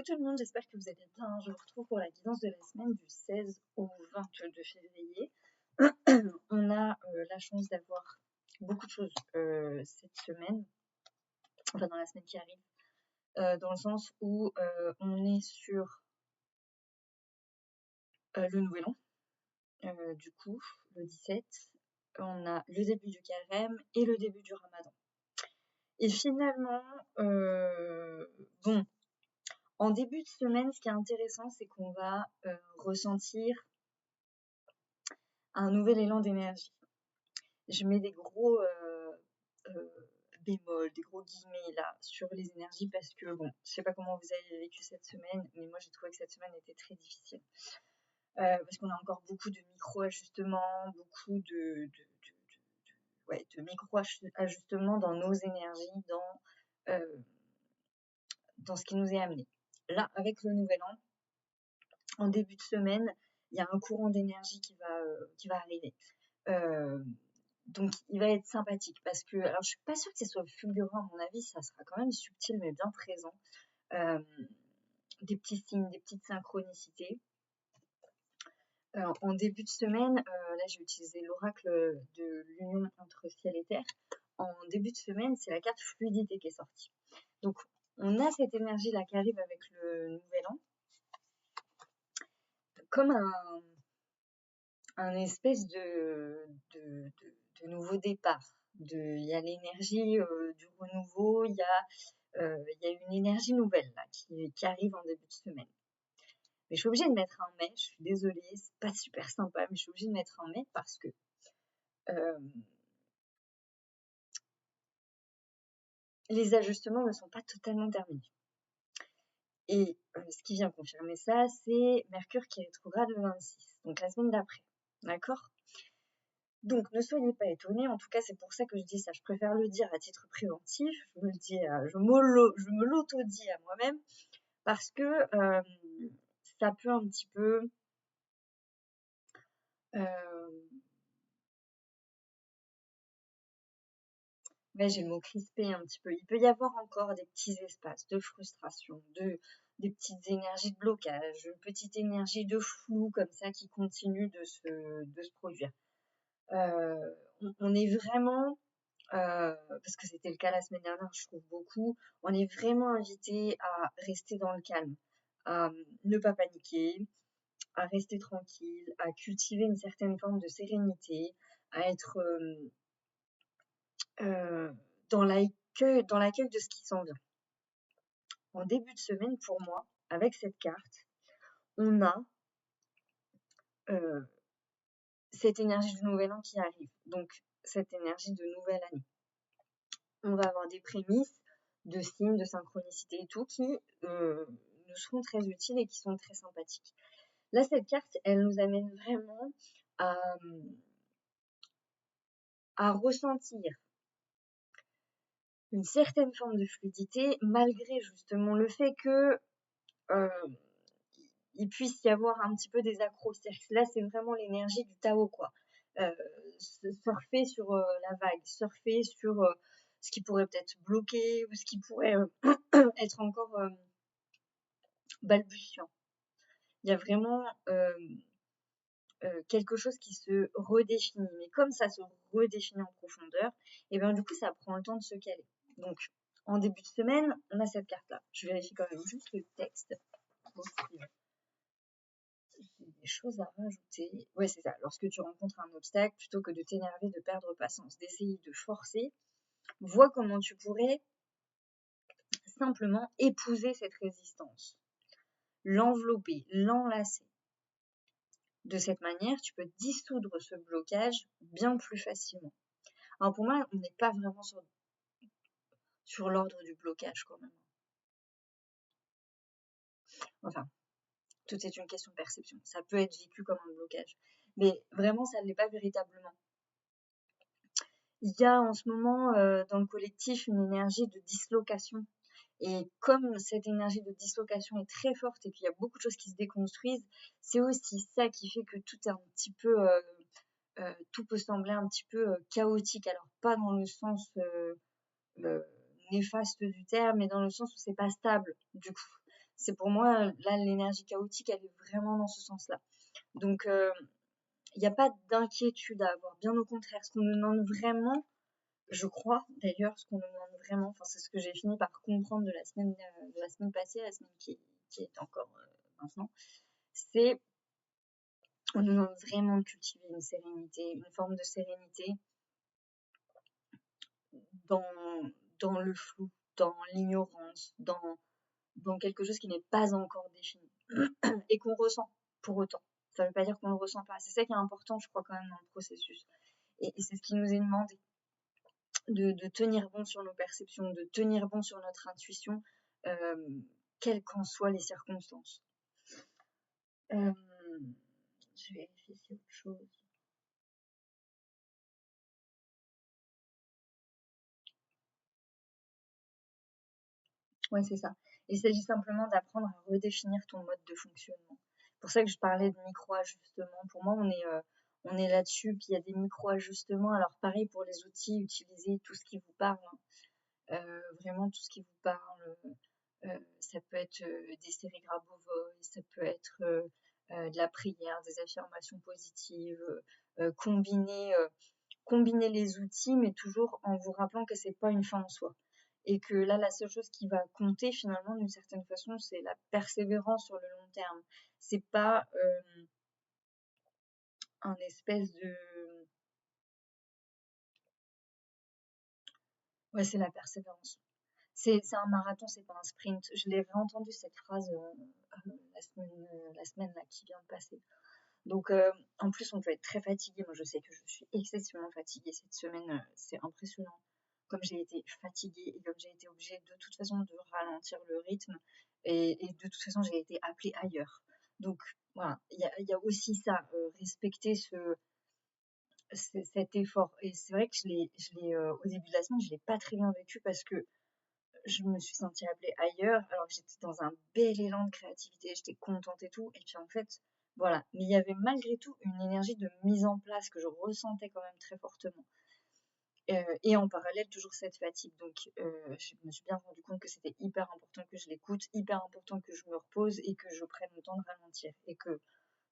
tout le monde, j'espère que vous allez bien. Je vous retrouve pour la guidance de la semaine du 16 au 22 février. On a la chance d'avoir beaucoup de choses cette semaine, enfin dans la semaine qui arrive, dans le sens où on est sur le Nouvel An, du coup, le 17. On a le début du carême et le début du Ramadan. Et finalement, en début de semaine, ce qui est intéressant, c'est qu'on va ressentir un nouvel élan d'énergie. Je mets des gros bémols, des gros guillemets là sur les énergies parce que je sais pas comment vous avez vécu cette semaine, mais moi j'ai trouvé que cette semaine était très difficile. Parce qu'on a encore beaucoup de micro-ajustements, beaucoup de micro-ajustements dans nos énergies, dans ce qui nous est amené. Là, avec le Nouvel An, en début de semaine, il y a un courant d'énergie qui va arriver. Donc, il va être sympathique parce que, alors je suis pas sûre que ce soit fulgurant, à mon avis, ça sera quand même subtil mais bien présent. Des petits signes, des petites synchronicités. En début de semaine, là j'ai utilisé l'oracle de l'union entre ciel et terre. En début de semaine, c'est la carte fluidité qui est sortie. Donc, on a cette énergie-là qui arrive avec le Nouvel An, comme un espèce de nouveau départ. Il y a l'énergie du renouveau, il y a une énergie nouvelle là, qui arrive en début de semaine. Mais je suis obligée de mettre un mais, je suis désolée, c'est pas super sympa, mais je suis obligée de mettre un mais parce que les ajustements ne sont pas totalement terminés. Et ce qui vient confirmer ça, c'est Mercure qui est rétrograde le 26, donc la semaine d'après. D'accord ? Donc, ne soyez pas étonnés, en tout cas, c'est pour ça que je dis ça. Je préfère le dire à titre préventif, je me l'auto-dis à moi-même, parce que ça peut un petit peu j'ai le mot crispé un petit peu. Il peut y avoir encore des petits espaces de frustration, des petites énergies de blocage, une petite énergie de flou comme ça qui continue de se produire. On est vraiment, parce que c'était le cas la semaine dernière, je trouve beaucoup, on est vraiment invité à rester dans le calme, à ne pas paniquer, à rester tranquille, à cultiver une certaine forme de sérénité, à être dans l'accueil de ce qui s'en vient. En début de semaine, pour moi, avec cette carte, on a cette énergie du Nouvel An qui arrive. Donc, cette énergie de nouvelle année. On va avoir des prémices de signes, de synchronicité et tout qui nous seront très utiles et qui sont très sympathiques. Là, cette carte, elle nous amène vraiment à ressentir une certaine forme de fluidité malgré justement le fait que il puisse y avoir un petit peu des accros. C'est-à-dire que là, c'est vraiment l'énergie du Tao, quoi. Surfer sur la vague, surfer sur ce qui pourrait peut-être bloquer ou ce qui pourrait être encore balbutiant. Il y a vraiment quelque chose qui se redéfinit. Mais comme ça se redéfinit en profondeur, et bien du coup, ça prend le temps de se caler. Donc, en début de semaine, on a cette carte-là. Je vérifie quand même juste le texte. J'ai des choses à rajouter. Ouais, c'est ça. Lorsque tu rencontres un obstacle, plutôt que de t'énerver, de perdre patience, d'essayer de forcer, vois comment tu pourrais simplement épouser cette résistance, l'envelopper, l'enlacer. De cette manière, tu peux dissoudre ce blocage bien plus facilement. Alors pour moi, on n'est pas vraiment sur l'ordre du blocage quand même. Enfin, tout est une question de perception. Ça peut être vécu comme un blocage. Mais vraiment, ça ne l'est pas véritablement. Il y a en ce moment dans le collectif une énergie de dislocation. Et comme cette énergie de dislocation est très forte et qu'il y a beaucoup de choses qui se déconstruisent, c'est aussi ça qui fait que tout est un petit peu, tout peut sembler un petit peu chaotique. Alors pas dans le sens néfaste du terme, mais dans le sens où c'est pas stable du coup. C'est pour moi, là, l'énergie chaotique, elle est vraiment dans ce sens-là. Donc, il n'y a pas d'inquiétude à avoir. Bien au contraire, ce qu'on nous demande vraiment, je crois d'ailleurs, ce qu'on nous demande vraiment, enfin, c'est ce que j'ai fini par comprendre de la semaine passée, la semaine qui est encore maintenant, c'est on nous demande vraiment de cultiver une sérénité, une forme de sérénité dans, dans le flou, dans l'ignorance, dans quelque chose qui n'est pas encore défini et qu'on ressent pour autant. Ça ne veut pas dire qu'on ne le ressent pas. C'est ça qui est important, je crois, quand même, dans le processus. Et c'est ce qui nous est demandé, de tenir bon sur nos perceptions, de tenir bon sur notre intuition, quelles qu'en soient les circonstances. Je vais vérifier si autre chose. Ouais, c'est ça. Il s'agit simplement d'apprendre à redéfinir ton mode de fonctionnement. C'est pour ça que je parlais de micro-ajustements. Pour moi, on est là-dessus, puis il y a des micro-ajustements. Alors pareil pour les outils, utilisez tout ce qui vous parle, hein. Vraiment tout ce qui vous parle. Ça peut être des séries Grabovoi, ça peut être de la prière, des affirmations positives, combiner les outils, mais toujours en vous rappelant que c'est pas une fin en soi. Et que là, la seule chose qui va compter finalement, d'une certaine façon, c'est la persévérance sur le long terme. C'est pas un espèce de... Ouais, c'est la persévérance. C'est un marathon, c'est pas un sprint. Je l'ai réentendu cette phrase la semaine là, qui vient de passer. Donc, en plus, on peut être très fatigué. Moi, je sais que je suis excessivement fatiguée cette semaine. C'est impressionnant. Comme j'ai été fatiguée et comme j'ai été obligée de toute façon de ralentir le rythme. Et de toute façon, j'ai été appelée ailleurs. Donc, voilà, il y a aussi ça, respecter cet effort. Et c'est vrai que au début de la semaine, je l'ai pas très bien vécu parce que je me suis sentie appelée ailleurs, alors que j'étais dans un bel élan de créativité, j'étais contente et tout. Et puis en fait, voilà. Mais il y avait malgré tout une énergie de mise en place que je ressentais quand même très fortement. Et en parallèle, toujours cette fatigue. Donc, je me suis bien rendu compte que c'était hyper important que je l'écoute, hyper important que je me repose et que je prenne le temps de ralentir. Et que,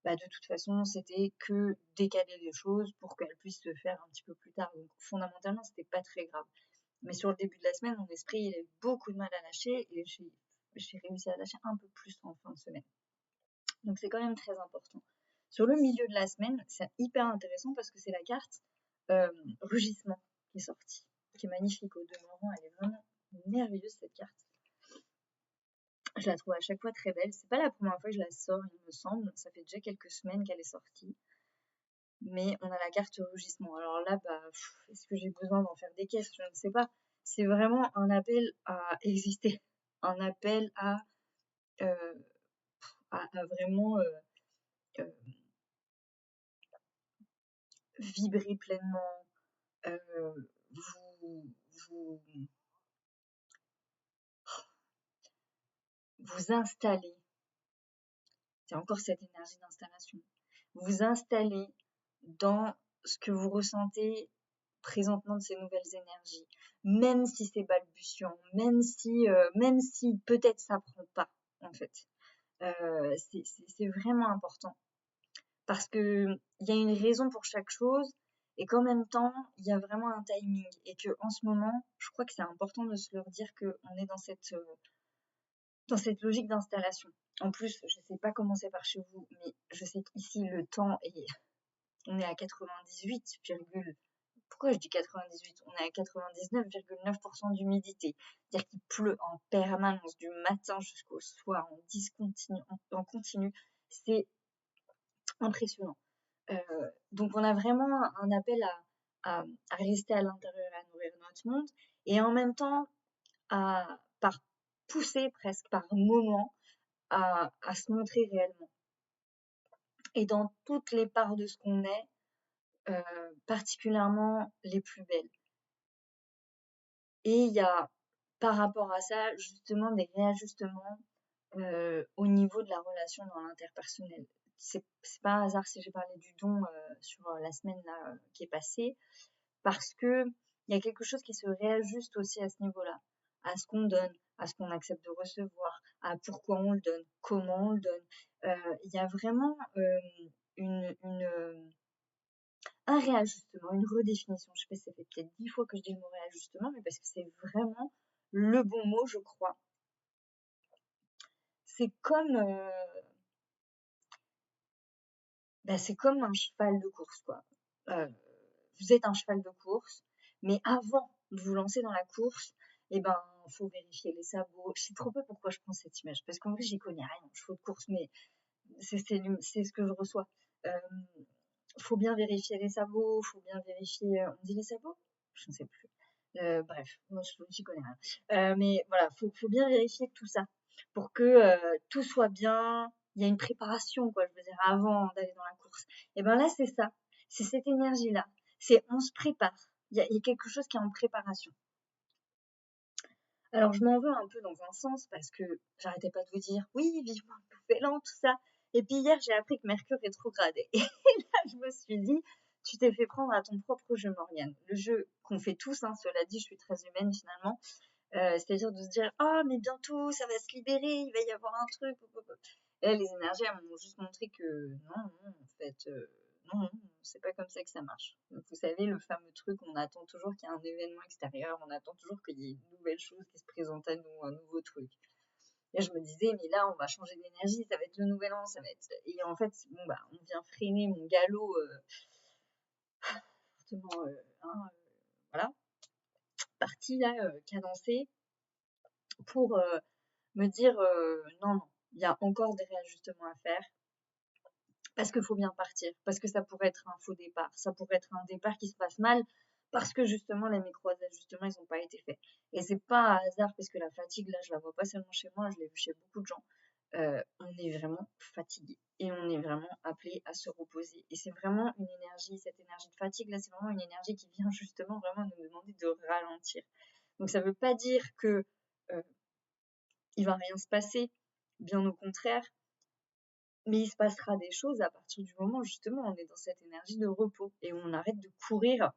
bah, de toute façon, c'était que décaler les choses pour qu'elles puissent se faire un petit peu plus tard. Donc, fondamentalement, c'était pas très grave. Mais sur le début de la semaine, mon esprit, il a eu beaucoup de mal à lâcher et j'ai réussi à lâcher un peu plus en fin de semaine. Donc c'est quand même très important. Sur le milieu de la semaine, c'est hyper intéressant parce que c'est la carte Rugissement qui est sortie, qui est magnifique au demeurant. Elle est vraiment merveilleuse cette carte. Je la trouve à chaque fois très belle. C'est pas la première fois que je la sors, il me semble. Ça fait déjà quelques semaines qu'elle est sortie. Mais on a la carte Rugissement. Alors là, bah, est-ce que j'ai besoin d'en faire des caisses? Je ne sais pas. C'est vraiment un appel à exister, un appel euh, à vraiment euh, vibrer pleinement, euh, vous, vous, vous installer. C'est encore cette énergie d'installation. Vous installer dans ce que vous ressentez présentement de ces nouvelles énergies, même si c'est balbutiant, même si peut-être ça prend pas, en fait. C'est vraiment important parce que il y a une raison pour chaque chose et qu'en même temps il y a vraiment un timing et que en ce moment je crois que c'est important de se leur dire qu'on est dans cette logique d'installation. En plus, je sais pas comment c'est par chez vous, mais je sais qu'ici le temps est on est à 98, pourquoi je dis 98? On est à 99,9% d'humidité. C'est-à-dire qu'il pleut en permanence du matin jusqu'au soir, en continu. C'est impressionnant. Donc on a vraiment un appel à rester à l'intérieur et à nourrir notre monde, et en même temps par pousser presque par moment à se montrer réellement. Et dans toutes les parts de ce qu'on est, particulièrement les plus belles. Et il y a par rapport à ça justement des réajustements au niveau de la relation dans l'interpersonnel. C'est pas un hasard si j'ai parlé du don sur la semaine là, qui est passée, parce que il y a quelque chose qui se réajuste aussi à ce niveau-là, à ce qu'on donne, à ce qu'on accepte de recevoir, à pourquoi on le donne, comment on le donne. Il y a vraiment un réajustement, une redéfinition. Je sais pas si ça fait peut-être 10 fois que je dis le mot réajustement, mais parce que c'est vraiment le bon mot, je crois. C'est comme, c'est comme un cheval de course, quoi. Vous êtes un cheval de course, mais avant de vous lancer dans la course, faut vérifier les sabots. Je sais trop peu pourquoi je prends cette image, parce qu'en vrai, j'y connais rien en chevaux de course, mais c'est ce que je reçois. Faut bien vérifier les sabots, faut bien vérifier. On dit les sabots? Je ne sais plus. Bref, moi j'y connais rien. Mais voilà, faut bien vérifier tout ça pour que tout soit bien. Il y a une préparation, quoi, je veux dire, avant d'aller dans la course. Et ben là, c'est ça. C'est cette énergie-là. C'est on se prépare. Il y a quelque chose qui est en préparation. Alors, je m'en veux un peu dans un sens parce que j'arrêtais pas de vous dire oui, vivement le nouvel an, tout ça. Et puis hier, j'ai appris que Mercure rétrogradait. Et là, je me suis dit, tu t'es fait prendre à ton propre jeu, Morgane. Le jeu qu'on fait tous, hein, cela dit, je suis très humaine finalement. C'est-à-dire de se dire, ah, mais bientôt, ça va se libérer, il va y avoir un truc. Et là, les énergies, elles m'ont juste montré que non, en fait, non, c'est pas comme ça que ça marche. Donc, vous savez, le fameux truc, on attend toujours qu'il y ait un événement extérieur, on attend toujours qu'il y ait une nouvelle chose qui se présente à nous, un nouveau truc. Et je me disais, mais là, on va changer d'énergie, ça va être le nouvel an, ça va être. Et en fait, on vient freiner mon galop fortement, voilà, parti là, cadencé, pour me dire, non, non, il y a encore des réajustements à faire. Parce qu'il faut bien partir, parce que ça pourrait être un faux départ, ça pourrait être un départ qui se passe mal, parce que justement les micro-ajustements ils n'ont pas été faits. Et c'est pas un hasard, parce que la fatigue, là je la vois pas seulement chez moi, je l'ai vu chez beaucoup de gens. On est vraiment fatigué et on est vraiment appelé à se reposer. Et c'est vraiment une énergie, cette énergie de fatigue là, c'est vraiment une énergie qui vient justement vraiment nous demander de ralentir. Donc ça veut pas dire que il va rien se passer, bien au contraire. Mais il se passera des choses à partir du moment où justement on est dans cette énergie de repos et où on arrête de courir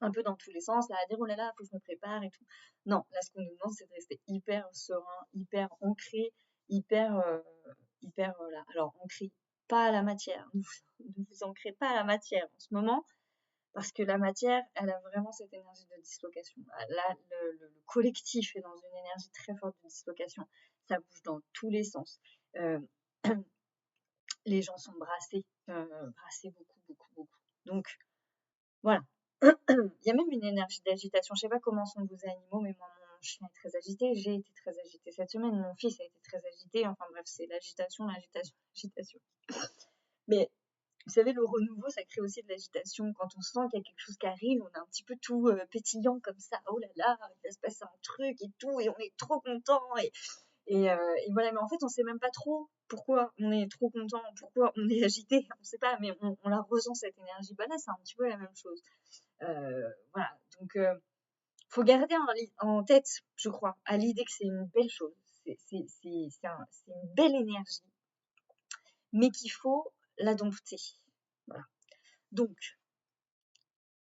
un peu dans tous les sens, là, à dire oh là là, faut que je me prépare et tout. Non, là ce qu'on nous demande c'est de rester hyper serein, hyper ancré, hyper là. Alors ancré, pas à la matière, ne vous ancrez pas à la matière en ce moment, parce que la matière, elle a vraiment cette énergie de dislocation. Là, le collectif est dans une énergie très forte de dislocation. Ça bouge dans tous les sens. Les gens sont brassés beaucoup, beaucoup, beaucoup. Donc, voilà. Il y a même une énergie d'agitation. Je ne sais pas comment sont vos animaux, mais moi, mon chien est très agité. J'ai été très agitée cette semaine. Mon fils a été très agité. Enfin bref, c'est l'agitation, l'agitation, l'agitation. Mais vous savez, le renouveau, ça crée aussi de l'agitation. Quand on sent qu'il y a quelque chose qui arrive, on est un petit peu tout pétillant comme ça. Oh là là, il va se passer un truc et tout, et on est trop content. Et voilà, mais en fait, on sait même pas trop pourquoi on est trop content, pourquoi on est agité, on sait pas, mais on la ressent cette énergie. Bah là, c'est un petit peu la même chose. Voilà, donc faut garder en tête, je crois, à l'idée que c'est une belle chose, c'est une belle énergie, mais qu'il faut la dompter. Voilà. Donc,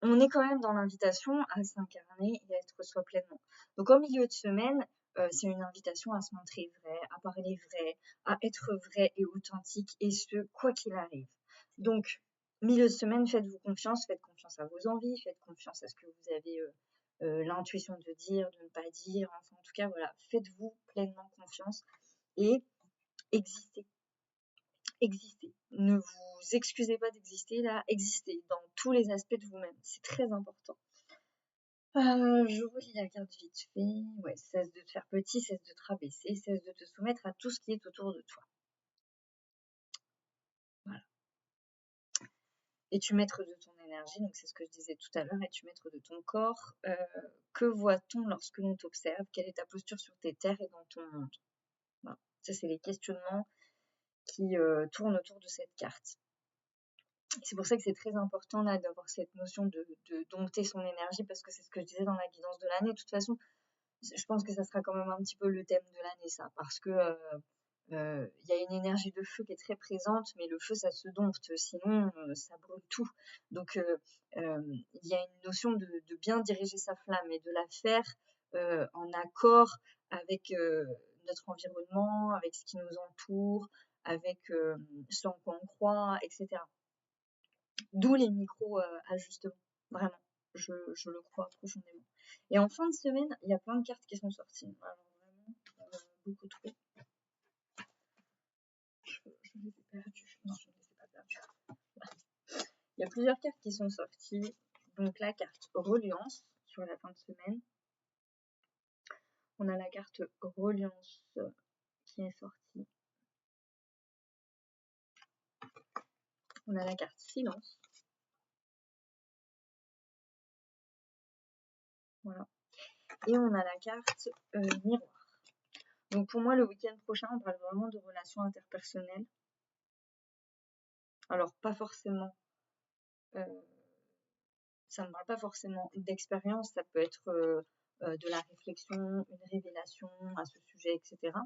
on est quand même dans l'invitation à s'incarner et à être soi pleinement. Donc, en milieu de semaine, c'est une invitation à se montrer vrai, à parler vrai, à être vrai et authentique, et ce, quoi qu'il arrive. Donc, milieu de semaine, faites-vous confiance, faites confiance à vos envies, faites confiance à ce que vous avez l'intuition de dire, de ne pas dire. Enfin, en tout cas, voilà, faites-vous pleinement confiance et existez. Existez. Ne vous excusez pas d'exister, là, existez dans tous les aspects de vous-même. C'est très important. Je relis la carte vite fait. Ouais, cesse de te faire petit, cesse de te rabaisser, cesse de te soumettre à tout ce qui est autour de toi. Voilà. Es-tu maître de ton énergie? Donc c'est ce que je disais tout à l'heure. Es-tu maître de ton corps? Que voit-on lorsque l'on t'observe? Quelle est ta posture sur tes terres et dans ton monde? Voilà. Ça, c'est les questionnements qui tournent autour de cette carte. C'est pour ça que c'est très important là d'avoir cette notion de dompter son énergie, parce que c'est ce que je disais dans la guidance de l'année. De toute façon, je pense que ça sera quand même un petit peu le thème de l'année, ça, parce que il y a une énergie de feu qui est très présente, mais le feu, ça se dompte, sinon ça brûle tout. Donc il y a une notion de bien diriger sa flamme et de la faire en accord avec notre environnement, avec ce qui nous entoure, avec ce en quoi on croit, etc. D'où les micro-ajustements, vraiment, je le crois profondément. Et en fin de semaine, il y a plein de cartes qui sont sorties. Alors vraiment, beaucoup trop. Je les ai perdues. Non, je ne les ai pas perdues. Il y a plusieurs cartes qui sont sorties. Donc la carte reliance sur la fin de semaine. On a la carte reliance qui est sortie. On a la carte silence. Voilà. Et on a la carte miroir. Donc pour moi, le week-end prochain, on parle vraiment de relations interpersonnelles. Alors pas forcément, ça ne parle pas forcément d'expérience, ça peut être de la réflexion, une révélation à ce sujet, etc.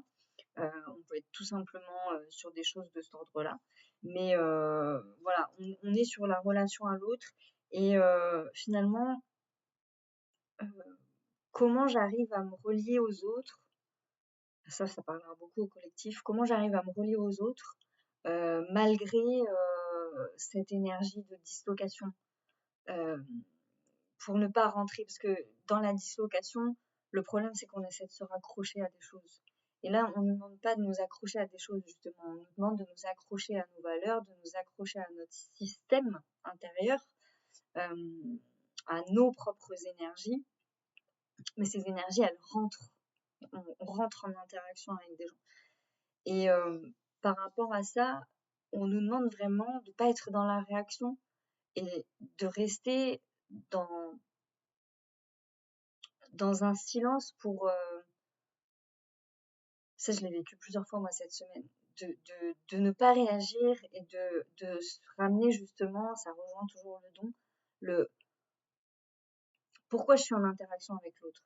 On peut être tout simplement sur des choses de cet ordre-là. Mais voilà, on est sur la relation à l'autre et finalement, comment j'arrive à me relier aux autres, ça parlera beaucoup au collectif, comment j'arrive à me relier aux autres malgré cette énergie de dislocation pour ne pas rentrer, parce que dans la dislocation, le problème c'est qu'on essaie de se raccrocher à des choses. Et là, on ne nous demande pas de nous accrocher à des choses, justement. On nous demande de nous accrocher à nos valeurs, de nous accrocher à notre système intérieur, à nos propres énergies. Mais ces énergies, elles rentrent. On rentre en interaction avec des gens. Et par rapport à ça, on nous demande vraiment de ne pas être dans la réaction et de rester dans un silence pour... ça, je l'ai vécu plusieurs fois, moi, cette semaine. De ne pas réagir et de se ramener, justement, ça rejoint toujours le don, pourquoi je suis en interaction avec l'autre.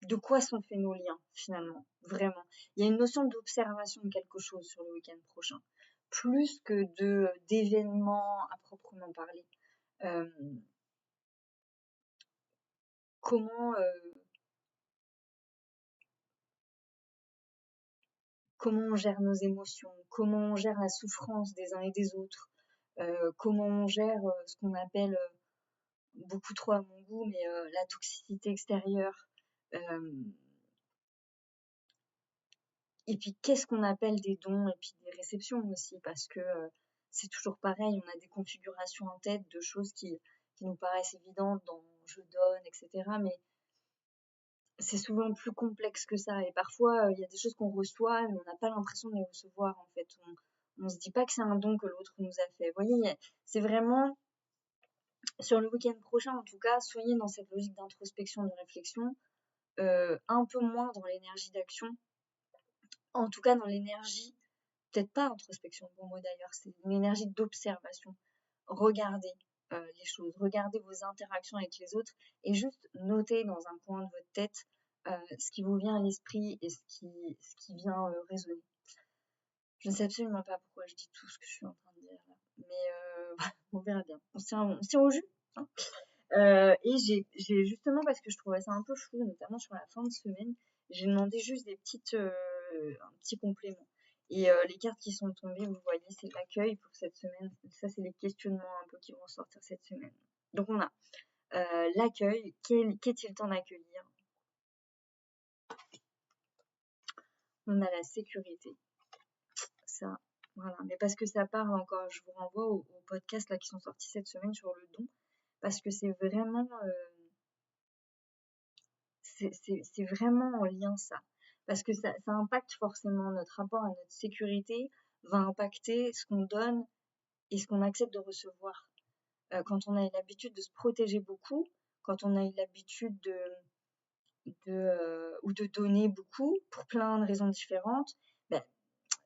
De quoi sont faits nos liens, finalement, vraiment. Il y a une notion d'observation de quelque chose sur le week-end prochain, plus que d'événements à proprement parler. Comment on gère nos émotions, comment on gère la souffrance des uns et des autres, comment on gère ce qu'on appelle, beaucoup trop à mon goût, mais la toxicité extérieure. Et puis, qu'est-ce qu'on appelle des dons et puis des réceptions aussi, parce que c'est toujours pareil, on a des configurations en tête de choses qui nous paraissent évidentes dans je donne, etc. Mais c'est souvent plus complexe que ça. Et parfois, il y a des choses qu'on reçoit, mais on n'a pas l'impression de les recevoir, en fait. On se dit pas que c'est un don que l'autre nous a fait. Vous voyez, c'est vraiment, sur le week-end prochain, en tout cas, soyez dans cette logique d'introspection, de réflexion, un peu moins dans l'énergie d'action. En tout cas, dans l'énergie, peut-être pas introspection, bon mot d'ailleurs, c'est une énergie d'observation. Regardez les choses, regardez vos interactions avec les autres et juste notez dans un coin de votre tête ce qui vous vient à l'esprit et ce qui vient résonner. Je ne sais absolument pas pourquoi je dis tout ce que je suis en train de dire là, mais on verra bien. On se tient au jus. Hein. Et j'ai justement, parce que je trouvais ça un peu flou, notamment sur la fin de semaine, j'ai demandé juste un petit complément. Et les cartes qui sont tombées, vous voyez, c'est l'accueil pour cette semaine. Ça, c'est les questionnements un peu qui vont sortir cette semaine. Donc on a l'accueil. Qu'est-il temps d'accueillir? On a la sécurité. Ça, voilà. Mais parce que ça parle encore, je vous renvoie aux podcasts là, qui sont sortis cette semaine sur le don. Parce que c'est vraiment... c'est vraiment en lien ça. Parce que ça impacte forcément notre rapport à notre sécurité, va impacter ce qu'on donne et ce qu'on accepte de recevoir. Quand on a eu l'habitude de se protéger beaucoup, quand on a eu l'habitude ou de donner beaucoup pour plein de raisons différentes, ben,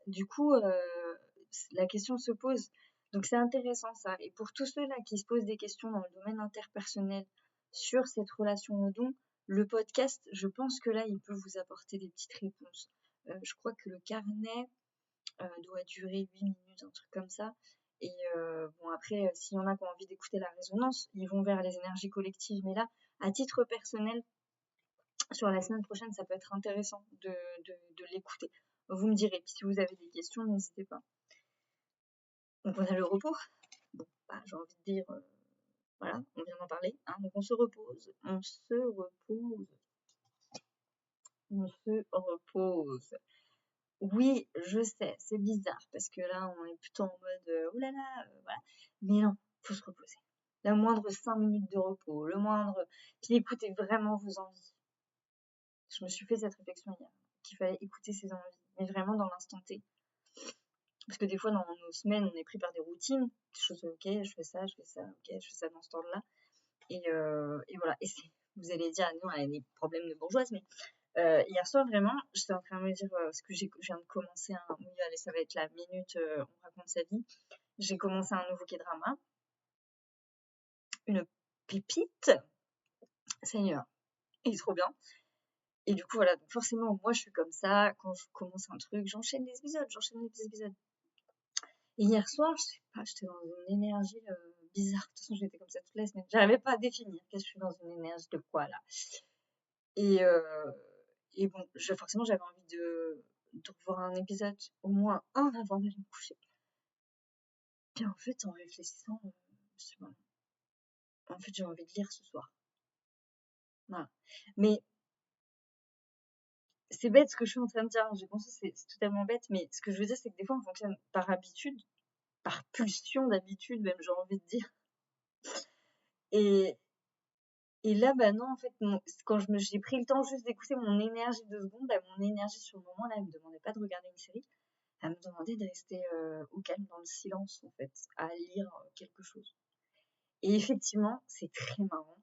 du coup, la question se pose. Donc c'est intéressant ça. Et pour tous ceux-là qui se posent des questions dans le domaine interpersonnel sur cette relation au don, le podcast, je pense que là, il peut vous apporter des petites réponses. Je crois que le carnet doit durer 8 minutes, un truc comme ça. Et bon, après, s'il y en a qui ont envie d'écouter la résonance, ils vont vers les énergies collectives. Mais là, à titre personnel, sur la semaine prochaine, ça peut être intéressant de l'écouter. Vous me direz, puis si vous avez des questions, n'hésitez pas. Donc on a le repos. Bon, j'ai envie de dire, voilà, on vient d'en parler. Hein, donc on se repose. Oui, je sais, c'est bizarre parce que là, on est plutôt en mode oh là là, voilà. Mais non, faut se reposer. La moindre 5 minutes de repos, le moindre. Puis écoutez vraiment vos envies. Je me suis fait cette réflexion hier, qu'il fallait écouter ses envies, mais vraiment dans l'instant T. Parce que des fois, dans nos semaines, on est pris par des routines, des choses, ok, je fais ça, ok, je fais ça dans ce ordre-là. Et voilà. Et vous allez dire, non, elle a des problèmes de bourgeoise, mais hier soir, vraiment, j'étais en train de me dire, parce que je viens de commencer oui, allez, ça va être la minute, on raconte sa vie. J'ai commencé un nouveau K-drama. Une pépite. Seigneur. Il est trop bien. Et du coup, voilà, donc forcément, moi, je suis comme ça. Quand je commence un truc, j'enchaîne les épisodes. Et hier soir, je sais pas, j'étais dans une énergie bizarre. De toute façon, j'étais comme ça toute la semaine. J'arrivais pas à définir qu'est-ce que je suis dans une énergie de quoi, là. Et bon, forcément, j'avais envie de revoir un épisode, au moins un avant d'aller me coucher. Puis en fait, en réfléchissant, je sais pas. En fait, j'ai envie de lire ce soir. Voilà. Mais c'est bête ce que je suis en train de dire. J'ai pensé que c'est totalement bête, mais ce que je veux dire, c'est que des fois, on fonctionne par habitude, par pulsion d'habitude, même, j'ai envie de dire. Et là, bah non, en fait, quand j'ai pris le temps juste d'écouter mon énergie 2 secondes, bah, mon énergie sur le moment, là, elle me demandait pas de regarder une série, elle me demandait de rester au calme dans le silence, en fait, à lire quelque chose. Et effectivement, c'est très marrant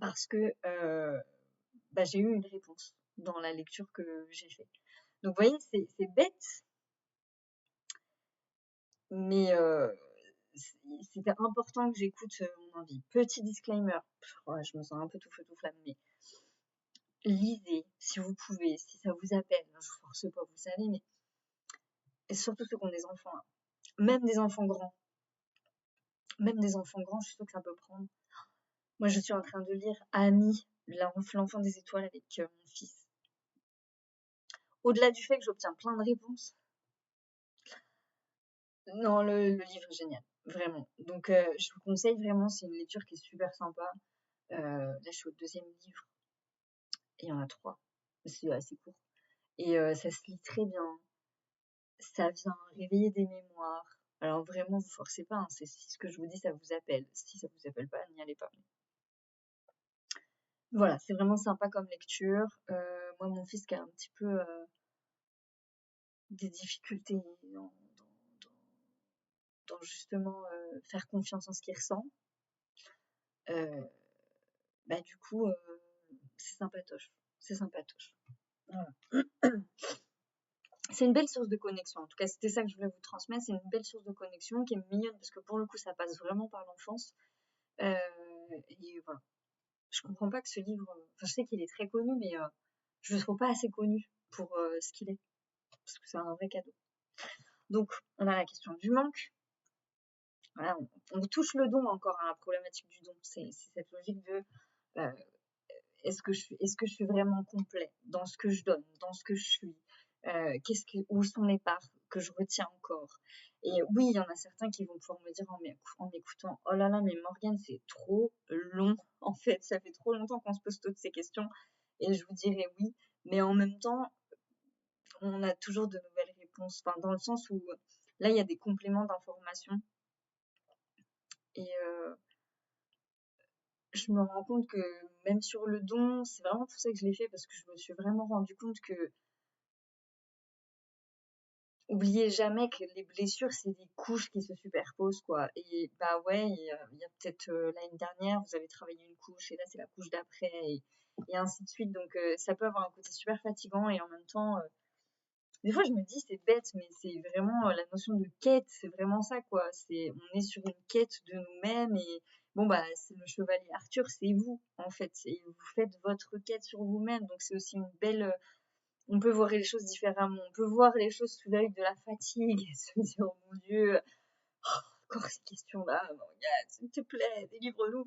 parce que j'ai eu une réponse dans la lecture que j'ai faite. Donc, vous voyez, c'est bête, mais c'était important que j'écoute mon envie. Petit disclaimer, je me sens un peu tout feu tout flamme, mais lisez si vous pouvez, si ça vous appelle. Je vous force pas, vous savez, mais et surtout ceux qui ont des enfants, hein. Même des enfants grands, je suis sûre que ça peut prendre. Moi, je suis en train de lire Ami, l'enfant des étoiles avec mon fils. Au-delà du fait que j'obtiens plein de réponses, non, le livre est génial, vraiment. Donc, je vous conseille vraiment, c'est une lecture qui est super sympa. Là, je suis au 2e livre, et il y en a 3. C'est assez court. Et ça se lit très bien. Ça vient réveiller des mémoires. Alors vraiment, vous forcez pas, hein, si ce que je vous dis, ça vous appelle. Si ça vous appelle pas, n'y allez pas. Voilà, c'est vraiment sympa comme lecture. Moi, mon fils qui a un petit peu des difficultés dans justement faire confiance en ce qu'il ressent. Du coup, c'est sympatoche. C'est sympatoche. Voilà. C'est une belle source de connexion. En tout cas, c'était ça que je voulais vous transmettre. C'est une belle source de connexion qui est mignonne parce que pour le coup, ça passe vraiment par l'enfance. Et voilà. Je comprends pas que ce livre. Enfin, je sais qu'il est très connu, mais je le trouve pas assez connu pour ce qu'il est. Parce que c'est un vrai cadeau. Donc, on a la question du manque. Voilà, on touche le don encore à la problématique du don. C'est cette logique de est-ce que je suis vraiment complet dans ce que je donne, dans ce que je suis, où sont les parts que je retiens encore. Et oui, il y en a certains qui vont pouvoir me dire en m'écoutant, oh là là, mais Morgane, c'est trop long. En fait, ça fait trop longtemps qu'on se pose toutes ces questions. Et je vous dirais oui, mais en même temps, on a toujours de nouvelles réponses. Enfin, dans le sens où là, il y a des compléments d'information. Et je me rends compte que même sur le don, c'est vraiment pour ça que je l'ai fait, parce que je me suis vraiment rendu compte que oubliez jamais que les blessures, c'est des couches qui se superposent, quoi. Et bah ouais, il y a peut-être l'année dernière, vous avez travaillé une couche, et là, c'est la couche d'après, et ainsi de suite. Donc, ça peut avoir un côté super fatigant, et en même temps, des fois, je me dis, c'est bête, mais c'est vraiment la notion de quête, c'est vraiment ça, quoi. On est sur une quête de nous-mêmes, et bon, bah, c'est le chevalier Arthur, c'est vous, en fait. Et vous faites votre quête sur vous-même, donc c'est aussi une belle. On peut voir les choses différemment. On peut voir les choses sous l'œil de la fatigue et se dire, oh mon Dieu, encore ces questions-là, Morgane, s'il te plaît, délivre-nous.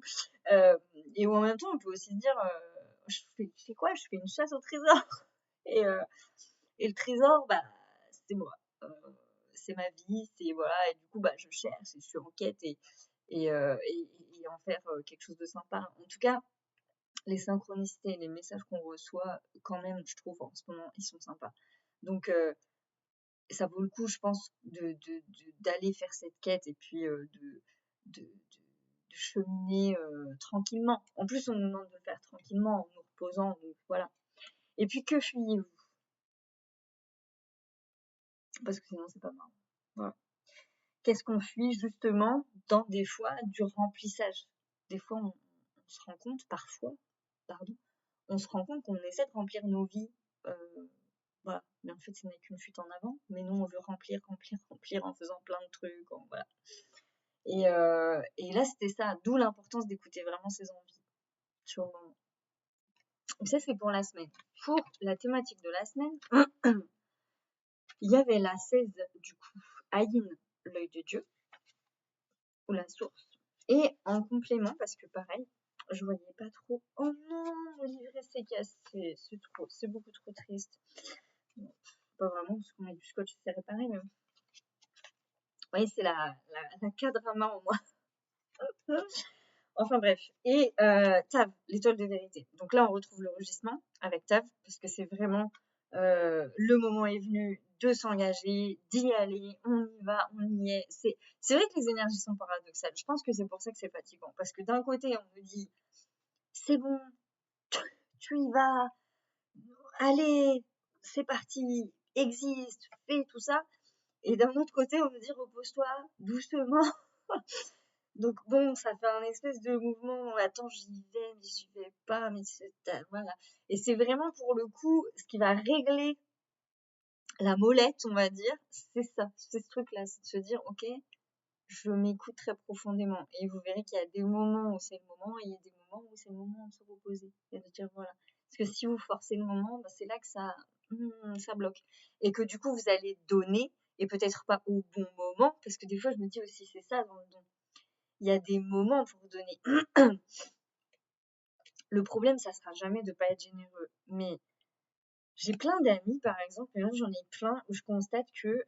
Et en même temps, on peut aussi se dire, je fais quoi? Je fais une chasse au trésor. Et, et le trésor, bah, c'est moi. C'est ma vie, c'est voilà. Et du coup, bah, je cherche, et je suis en quête et en faire quelque chose de sympa. En tout cas, les synchronicités, les messages qu'on reçoit, quand même, je trouve en ce moment, ils sont sympas. Donc, ça vaut le coup, je pense, d'aller faire cette quête et puis de cheminer tranquillement. En plus, on nous demande de le faire tranquillement, en nous reposant, donc voilà. Et puis, que fuyez-vous? Parce que sinon, c'est pas marrant. Voilà. Qu'est-ce qu'on fuit justement dans des fois du remplissage? Des fois, on se rend compte, parfois, pardon, on se rend compte qu'on essaie de remplir nos vies, voilà. Mais en fait, ce n'est qu'une fuite en avant. Mais nous, on veut remplir, remplir, remplir en faisant plein de trucs, voilà. Et là, c'était ça, d'où l'importance d'écouter vraiment ses envies sur le moment. Et ça, c'est pour la semaine. Pour la thématique de la semaine, il y avait la 16, du coup, Aïn, l'œil de Dieu, ou la source. Et en complément, parce que pareil, je voyais pas trop. Oh non, mon livret s'est cassé, c'est beaucoup trop triste. Bon, pas vraiment, parce qu'on a du scotch, c'est réparé, mais. Vous voyez, c'est la K-drama en moi. Enfin bref. Et Tav, l'étoile de vérité. Donc là, on retrouve le rugissement avec Tav, parce que c'est vraiment le moment est venu de s'engager, d'y aller, on y va, on y est. C'est vrai que les énergies sont paradoxales. Je pense que c'est pour ça que c'est fatigant. Parce que d'un côté, on nous dit, c'est bon, tu y vas, allez, c'est parti, existe, fais tout ça. Et d'un autre côté, on nous dit, repose-toi, doucement. Donc bon, ça fait un espèce de mouvement, attends, j'y vais, mais j'y vais pas, mais voilà. Et c'est vraiment pour le coup, ce qui va régler la molette, on va dire, c'est ça, c'est ce truc-là, c'est de se dire, ok, je m'écoute très profondément. Et vous verrez qu'il y a des moments où c'est le moment, et il y a des moments où c'est le moment de se reposer. Et de dire, voilà. Parce que si vous forcez le moment, bah, c'est là que ça bloque. Et que du coup, vous allez donner, et peut-être pas au bon moment, parce que des fois, je me dis aussi, c'est ça dans le don. Il y a des moments pour donner. Le problème, ça sera jamais de pas être généreux. Mais j'ai plein d'amis, par exemple, et là j'en ai plein où je constate que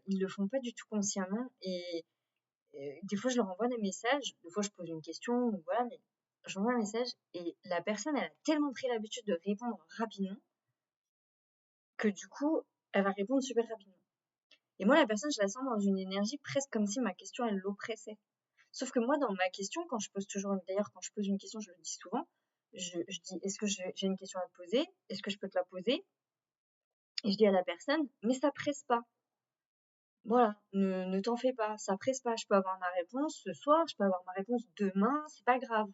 ils le font pas du tout consciemment. Et des fois, je leur envoie des messages. Des fois, je pose une question, ou voilà, mais j'envoie un message et la personne, elle a tellement pris l'habitude de répondre rapidement que du coup, elle va répondre super rapidement. Et moi, la personne, je la sens dans une énergie presque comme si ma question, elle l'oppressait. Sauf que moi, dans ma question, quand je pose toujours, d'ailleurs, quand je pose une question, je le dis souvent, je dis, est-ce que j'ai une question à te poser? Est-ce que je peux te la poser? Et je dis à la personne, mais ça presse pas. Voilà, ne t'en fais pas, ça presse pas. Je peux avoir ma réponse ce soir, je peux avoir ma réponse demain, c'est pas grave.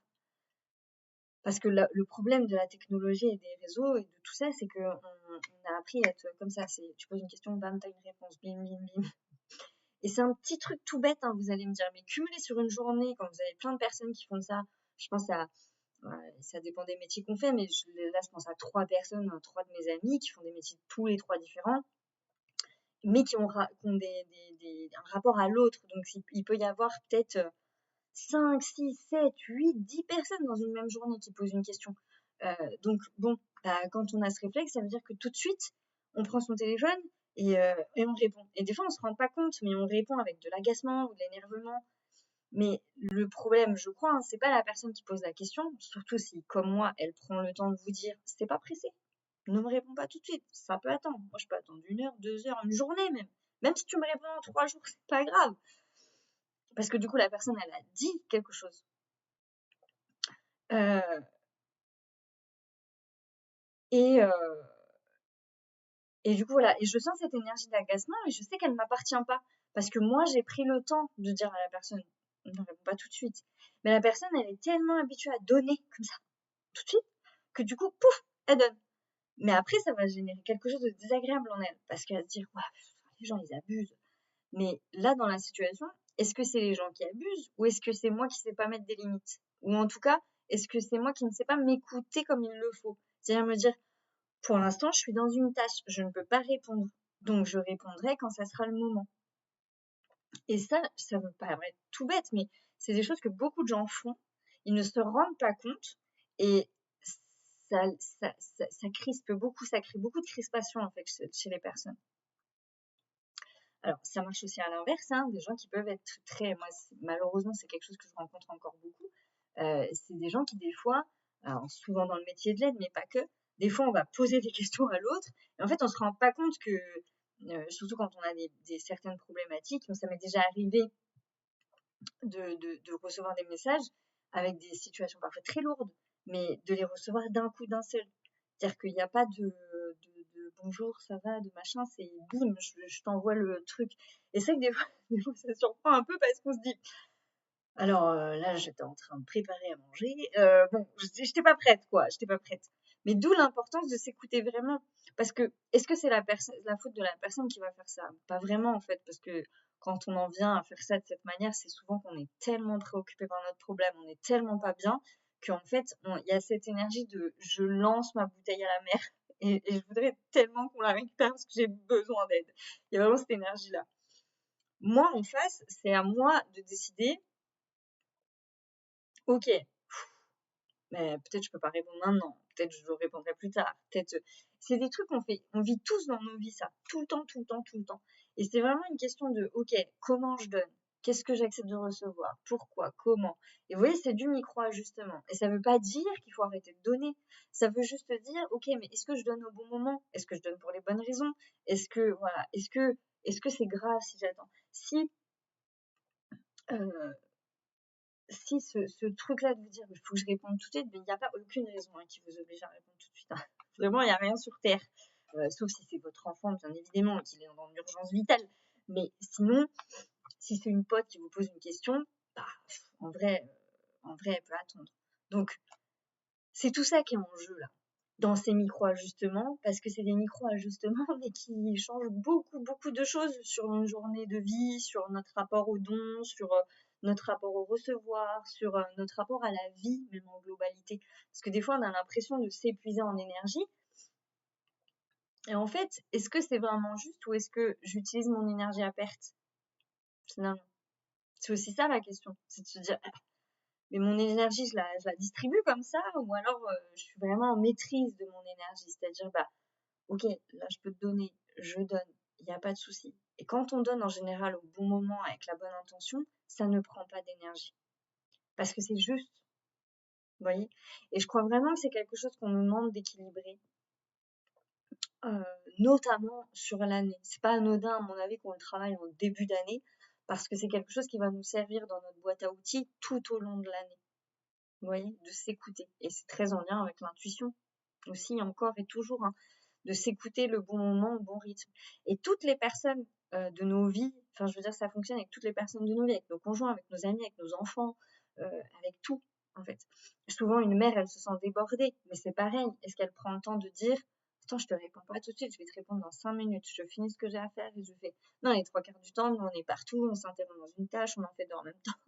Parce que le problème de la technologie et des réseaux et de tout ça, c'est qu'on a appris à être comme ça. Tu poses une question, bam, t'as une réponse, bim, bim, bim. Et c'est un petit truc tout bête, hein, vous allez me dire, mais cumuler sur une journée, quand vous avez plein de personnes qui font ça, je pense ça dépend des métiers qu'on fait, mais là, je pense à 3 personnes, 3 de mes amis qui font des métiers tous les 3 différents, mais qui ont un rapport à l'autre. Donc, il peut y avoir peut-être 5, 6, 7, 8, 10 personnes dans une même journée qui posent une question. Donc, bon, quand on a ce réflexe, ça veut dire que tout de suite, on prend son téléphone et on répond. Et des fois, on se rend pas compte, mais on répond avec de l'agacement ou de l'énervement. Mais le problème, je crois, hein, c'est pas la personne qui pose la question, surtout si, comme moi, elle prend le temps de vous dire, c'est pas pressé, ne me réponds pas tout de suite, ça peut attendre. Moi, je peux attendre 1 heure, 2 heures, une journée même. Même si tu me réponds en 3 jours, c'est pas grave. Parce que du coup, la personne, elle a dit quelque chose. Euh, et, euh, et du coup, voilà. Et je sens cette énergie d'agacement et je sais qu'elle ne m'appartient pas. Parce que moi, j'ai pris le temps de dire à la personne, ne réponds pas tout de suite. Mais la personne, elle est tellement habituée à donner comme ça, tout de suite, que du coup, pouf, elle donne. Mais après, ça va générer quelque chose de désagréable en elle. Parce qu'elle va se dire, ouais, les gens, ils abusent. Mais là, dans la situation, est-ce que c'est les gens qui abusent ou est-ce que c'est moi qui ne sais pas mettre des limites? Ou en tout cas, est-ce que c'est moi qui ne sais pas m'écouter comme il le faut? C'est-à-dire me dire, pour l'instant, je suis dans une tâche, je ne peux pas répondre. Donc, je répondrai quand ça sera le moment. Et ça me paraît tout bête, mais c'est des choses que beaucoup de gens font. Ils ne se rendent pas compte. Et ça crispe beaucoup, ça crée beaucoup de crispation en fait chez les personnes. Alors, ça marche aussi à l'inverse, hein, des gens qui peuvent être très, moi, malheureusement, c'est quelque chose que je rencontre encore beaucoup. C'est des gens qui, des fois, alors souvent dans le métier de l'aide, mais pas que, des fois, on va poser des questions à l'autre, et en fait, on se rend pas compte que, surtout quand on a certaines problématiques, ça m'est déjà arrivé de recevoir des messages avec des situations parfois très lourdes, mais de les recevoir d'un coup, d'un seul. C'est-à-dire qu'il n'y a pas de bonjour, ça va, de machin, c'est bim, je t'envoie le truc. Et c'est que des fois, ça surprend un peu parce qu'on se dit, alors là, j'étais en train de préparer à manger. Bon, j'étais pas prête, quoi. J'étais pas prête. Mais d'où l'importance de s'écouter vraiment. Parce que, est-ce que c'est la faute de la personne qui va faire ça? Pas vraiment, en fait. Parce que quand on en vient à faire ça de cette manière, c'est souvent qu'on est tellement préoccupé par notre problème, on est tellement pas bien, qu'en fait, il y a cette énergie de je lance ma bouteille à la mer. Et je voudrais tellement qu'on la récupère parce que j'ai besoin d'aide. Il y a vraiment cette énergie-là. Moi, en face, c'est à moi de décider, ok, mais peut-être je peux pas répondre maintenant, peut-être je répondrai plus tard, peut-être c'est des trucs qu'on fait, on vit tous dans nos vies ça, tout le temps, tout le temps, tout le temps. Et c'est vraiment une question de ok, comment je donne? Qu'est-ce que j'accepte de recevoir? Pourquoi? Comment? Et vous voyez, c'est du micro-ajustement. Et ça veut pas dire qu'il faut arrêter de donner. Ça veut juste dire, ok, mais est-ce que je donne au bon moment? Est-ce que je donne pour les bonnes raisons? Est-ce que, voilà, est-ce que c'est grave si j'attends? Euh, si ce truc-là de vous dire, il faut que je réponde tout de suite, mais il n'y a pas aucune raison qui vous oblige à répondre tout de suite. Hein. Vraiment, il n'y a rien sur Terre. Sauf si c'est votre enfant, bien évidemment, qu'il est dans une urgence vitale. Mais sinon, si c'est une pote qui vous pose une question, bah, en vrai, elle peut attendre. Donc, c'est tout ça qui est en jeu, là, dans ces micro-ajustements, parce que c'est des micro-ajustements, mais qui changent beaucoup, beaucoup de choses sur une journée de vie, sur notre rapport aux dons, sur notre rapport au recevoir, sur notre rapport à la vie, même en globalité. Parce que des fois, on a l'impression de s'épuiser en énergie. Et en fait, est-ce que c'est vraiment juste ou est-ce que j'utilise mon énergie à perte, finalement? C'est aussi ça la question. C'est de se dire, mais mon énergie, je la distribue comme ça, ou alors je suis vraiment en maîtrise de mon énergie. C'est-à-dire, bah, ok, là je peux te donner, je donne, il n'y a pas de souci. Et quand on donne en général au bon moment avec la bonne intention, ça ne prend pas d'énergie. Parce que c'est juste, vous voyez. Et je crois vraiment que c'est quelque chose qu'on nous demande d'équilibrer, notamment sur l'année. C'est pas anodin, à mon avis, qu'on le travaille en début d'année, parce que c'est quelque chose qui va nous servir dans notre boîte à outils tout au long de l'année. Vous voyez, de s'écouter. Et c'est très en lien avec l'intuition aussi, encore et toujours, hein, de s'écouter le bon moment, le bon rythme. Et toutes les personnes de nos vies, enfin je veux dire, ça fonctionne avec toutes les personnes de nos vies, avec nos conjoints, avec nos amis, avec nos enfants, avec tout, en fait. Souvent, une mère, elle se sent débordée, mais c'est pareil. Est-ce qu'elle prend le temps de dire attends, je te réponds pas tout de suite, je vais te répondre dans 5 minutes, je finis ce que j'ai à faire et je fais. Non, les 3/4 du temps, nous, on est partout, on s'interrompt dans une tâche, on en fait deux en même temps.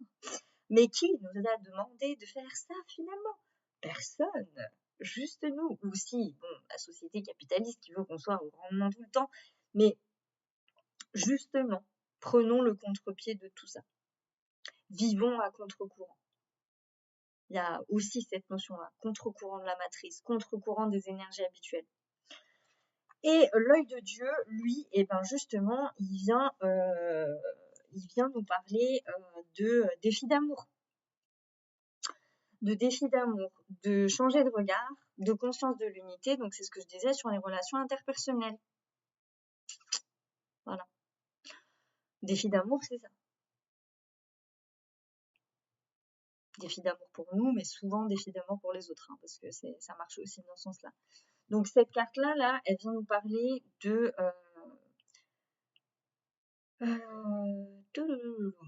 Mais qui nous a demandé de faire ça finalement? Personne. Juste nous. Ou si, bon, la société capitaliste qui veut qu'on soit au rendement tout le temps. Mais justement, prenons le contre-pied de tout ça. Vivons à contre-courant. Il y a aussi cette notion-là, contre-courant de la matrice, contre-courant des énergies habituelles. Et l'œil de Dieu, lui, et ben justement, il vient nous parler de défis d'amour. De défis d'amour, de changer de regard, de conscience de l'unité. Donc, c'est ce que je disais sur les relations interpersonnelles. Voilà. Défi d'amour, c'est ça. Défi d'amour pour nous, mais souvent défi d'amour pour les autres, hein, parce que ça marche aussi dans ce sens-là. Donc, cette carte-là, là, elle vient nous parler de...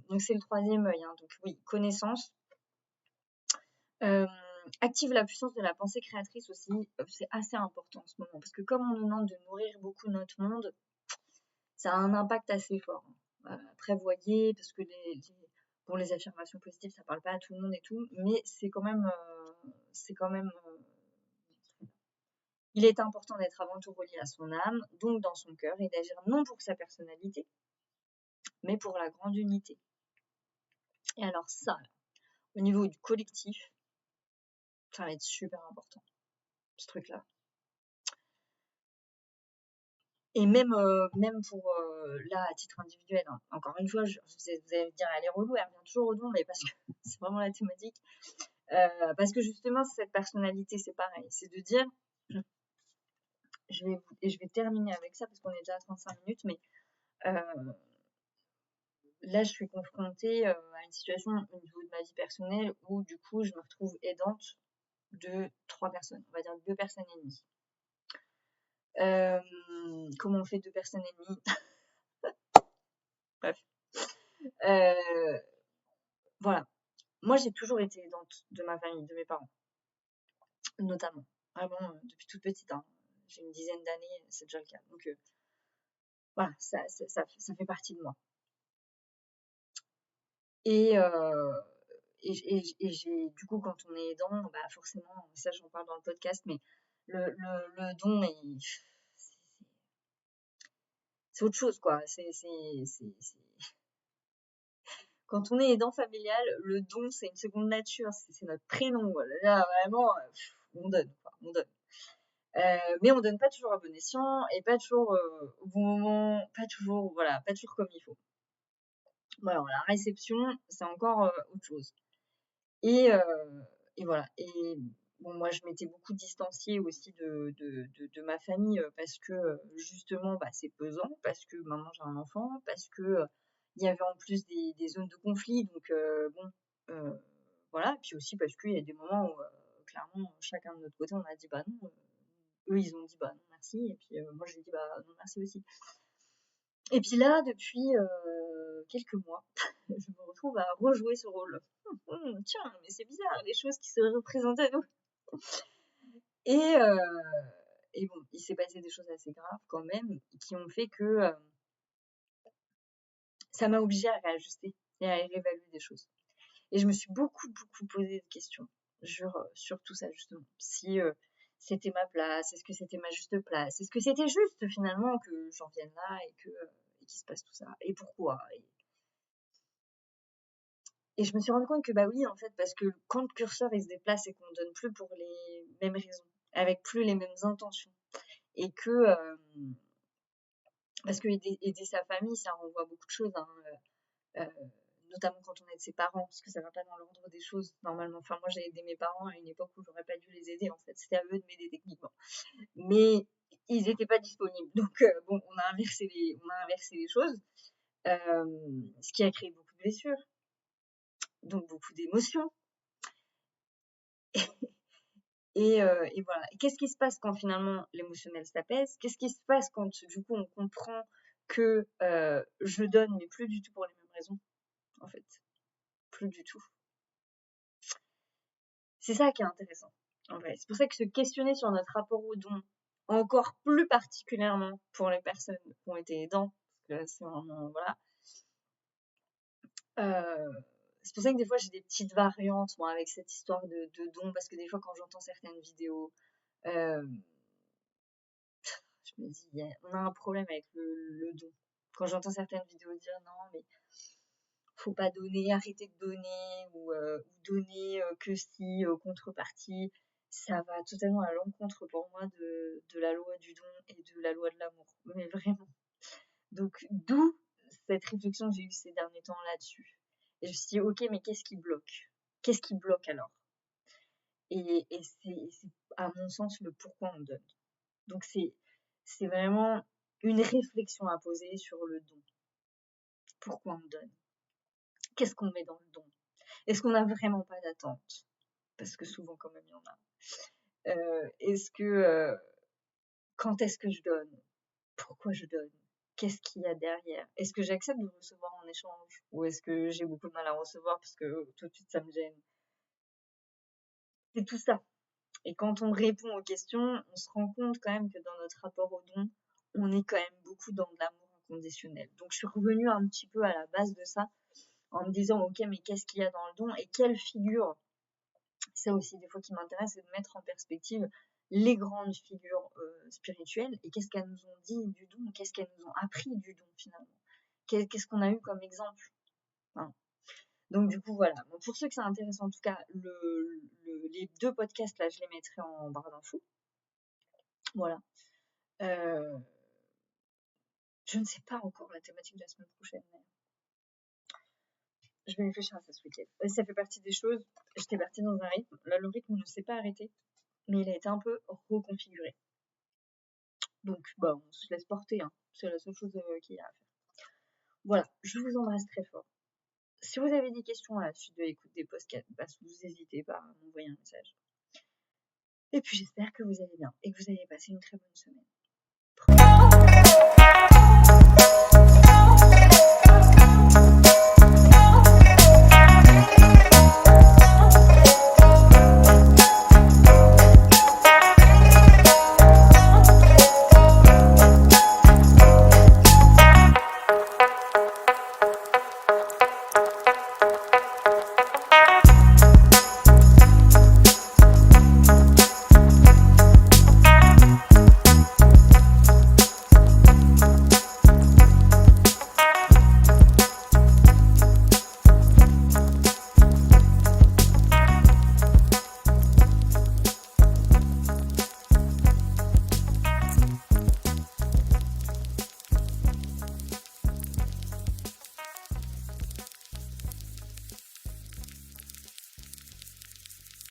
donc, c'est le troisième œil. Hein, donc, oui, connaissance. Active la puissance de la pensée créatrice aussi. C'est assez important en ce moment, parce que comme on nous demande de nourrir beaucoup notre monde, ça a un impact assez fort. Après, voyez, parce que les affirmations positives, ça parle pas à tout le monde et tout, mais c'est quand même, il est important d'être avant tout relié à son âme, donc dans son cœur, et d'agir non pour sa personnalité, mais pour la grande unité. Et alors ça, au niveau du collectif, ça va être super important. ce truc-là. Et même pour, là, à titre individuel, hein, encore une fois, vous allez me dire, elle est relou, elle revient toujours au don, mais parce que c'est vraiment la thématique. Parce que justement, cette personnalité, c'est pareil. C'est de dire, je vais terminer avec ça parce qu'on est déjà à 35 minutes, mais là, je suis confrontée à une situation au niveau de ma vie personnelle où, du coup, je me retrouve aidante de 3 personnes, on va dire 2 personnes et demie. Comment on fait 2 personnes et demie? Bref. Voilà. Moi, j'ai toujours été aidante de ma famille, de mes parents, notamment. Vraiment, depuis toute petite, hein. J'ai une dizaine d'années, c'est déjà le cas. Donc, voilà, ça fait partie de moi. Et j'ai, du coup, quand on est aidant, bah forcément, ça j'en parle dans le podcast, mais le don, c'est autre chose, quoi. Quand on est aidant familial, le don, c'est une seconde nature, c'est notre prénom. Voilà. Là, vraiment, on donne, quoi, on donne. Mais on donne pas toujours à bon escient et pas toujours au bon moment, pas toujours, voilà, pas toujours comme il faut. Voilà, la réception, c'est encore autre chose. Et voilà. Et bon, moi, je m'étais beaucoup distanciée aussi de ma famille parce que justement, bah, c'est pesant, parce que maintenant j'ai un enfant, parce que il y avait en plus des zones de conflit, donc bon, voilà. Puis aussi parce qu'il y a des moments où clairement, chacun de notre côté, on a dit bah non. Eux, ils ont dit bah non merci, et puis moi j'ai dit bah non merci aussi. Et puis là, depuis quelques mois, je me retrouve à rejouer ce rôle. Tiens, mais c'est bizarre, les choses qui se représentent à nous. Et, et bon, il s'est passé des choses assez graves quand même, qui ont fait que ça m'a obligée à réajuster et à réévaluer des choses. Et je me suis beaucoup posé de questions sur tout ça, justement. Si c'était ma place, est-ce que c'était ma juste place, est-ce que c'était juste finalement que j'en vienne là et qu'il se passe tout ça, et pourquoi. Et je me suis rendu compte que bah oui, en fait, parce que quand le curseur il se déplace et qu'on ne donne plus pour les mêmes raisons, avec plus les mêmes intentions, et que parce que aider sa famille, ça renvoie beaucoup de choses, hein, notamment quand on aide ses parents, parce que ça va pas dans l'ordre des choses normalement. Enfin, moi j'ai aidé mes parents à une époque où j'aurais pas dû les aider, en fait, c'était à eux de m'aider techniquement, mais ils n'étaient pas disponibles. Donc bon, on a inversé les choses, ce qui a créé beaucoup de blessures, donc beaucoup d'émotions. Et voilà. Et qu'est-ce qui se passe quand finalement l'émotionnel s'apaise? Qu'est-ce qui se passe quand du coup on comprend que je donne, mais plus du tout pour les mêmes raisons, en fait. Plus du tout. C'est ça qui est intéressant, en vrai. C'est pour ça que se questionner sur notre rapport au don, encore plus particulièrement pour les personnes qui ont été aidants, parce que c'est vraiment, voilà. C'est pour ça que des fois j'ai des petites variantes, moi, avec cette histoire de don, parce que des fois quand j'entends certaines vidéos, je me dis, on a un problème avec le don. Quand j'entends certaines vidéos dire non, mais faut pas donner, arrêter de donner, ou donner que si, contrepartie, ça va totalement à l'encontre pour moi de la loi du don et de la loi de l'amour. Mais vraiment. Donc, d'où cette réflexion que j'ai eue ces derniers temps là-dessus. Et je me suis dit, ok, mais qu'est-ce qui bloque? Qu'est-ce qui bloque alors? Et c'est, à mon sens, le pourquoi on donne. Donc, c'est vraiment une réflexion à poser sur le don. Pourquoi on donne? Qu'est-ce qu'on met dans le don? Est-ce qu'on n'a vraiment pas d'attente? Parce que souvent, quand même, il y en a. Quand est-ce que je donne? Pourquoi je donne? Qu'est-ce qu'il y a derrière? Est-ce que j'accepte de recevoir en échange? Ou est-ce que j'ai beaucoup de mal à recevoir parce que tout de suite ça me gêne? C'est tout ça. Et quand on répond aux questions, on se rend compte quand même que dans notre rapport au don, on est quand même beaucoup dans de l'amour inconditionnel. Donc je suis revenue un petit peu à la base de ça, en me disant, ok, mais qu'est-ce qu'il y a dans le don et quelle figure? Ça aussi, des fois, qui m'intéresse, c'est de mettre en perspective les grandes figures spirituelles et qu'est-ce qu'elles nous ont dit du don, qu'est-ce qu'elles nous ont appris du don finalement, qu'est-ce qu'on a eu comme exemple. Enfin, donc du coup, voilà. Bon, pour ceux que ça intéresse, en tout cas, les 2 podcasts, là, je les mettrai en barre d'infos. Voilà. Je ne sais pas encore la thématique de la semaine prochaine, mais je vais réfléchir à ça ce week-end. Ça fait partie des choses. J'étais partie dans un rythme. Là, le rythme ne s'est pas arrêté, mais il a été un peu reconfiguré. Donc, bah, on se laisse porter, hein. C'est la seule chose qu'il y a à faire. Voilà, je vous embrasse très fort. Si vous avez des questions à la suite de l'écoute des podcasts, bah, vous n'hésitez pas à m'envoyer un message. Et puis j'espère que vous allez bien et que vous allez passer une très bonne semaine.